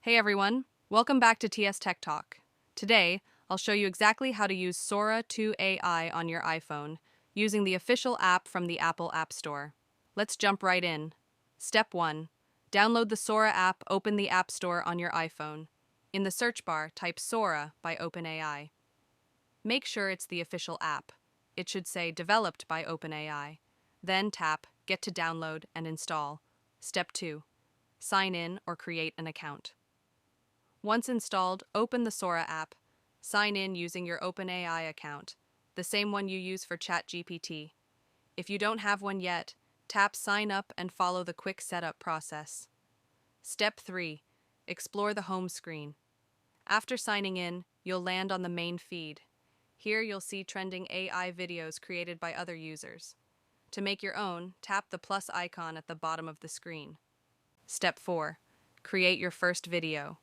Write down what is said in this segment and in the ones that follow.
Hey everyone, welcome back to TS Tech Talk. Today, I'll show you exactly how to use Sora 2 AI on your iPhone using the official app from the Apple App Store. Let's jump right in. Step 1. Download the Sora app, open the App Store on your iPhone. In the search bar, type Sora by OpenAI. Make sure it's the official app. It should say Developed by OpenAI. Then tap Get to download and install. Step 2. Sign in or create an account. Once installed, open the Sora app. Sign in using your OpenAI account, the same one you use for ChatGPT. If you don't have one yet, tap Sign Up and follow the quick setup process. Step 3. Explore the home screen. After signing in, you'll land on the main feed. Here you'll see trending AI videos created by other users. To make your own, tap the plus icon at the bottom of the screen. Step 4. Create your first video.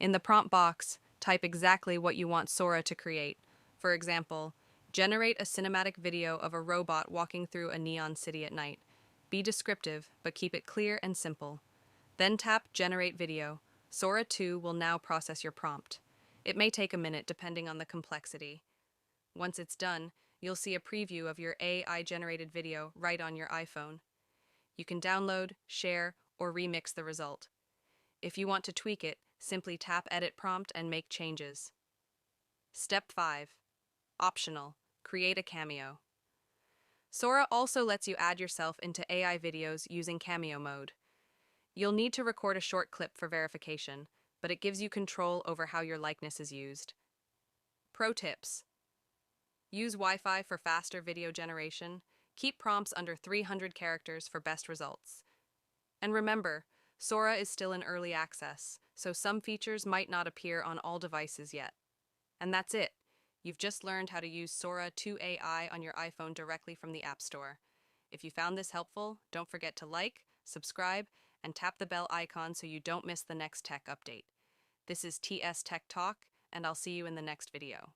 In the prompt box, type exactly what you want Sora to create. For example, generate a cinematic video of a robot walking through a neon city at night. Be descriptive, but keep it clear and simple. Then tap Generate Video. Sora 2 will now process your prompt. It may take a minute depending on the complexity. Once it's done, you'll see a preview of your AI-generated video right on your iPhone. You can download, share, or remix the result. If you want to tweak it, simply tap Edit Prompt and make changes. Step 5. Optional. Create a cameo. Sora also lets you add yourself into AI videos using cameo mode. You'll need to record a short clip for verification, but it gives you control over how your likeness is used. Pro tips. Use Wi-Fi for faster video generation. Keep prompts under 300 characters for best results. And remember, Sora is still in early access, so some features might not appear on all devices yet. And that's it. You've just learned how to use Sora 2 AI on your iPhone directly from the App Store. If you found this helpful, don't forget to like, subscribe, and tap the bell icon so you don't miss the next tech update. This is TS Tech Talk, and I'll see you in the next video.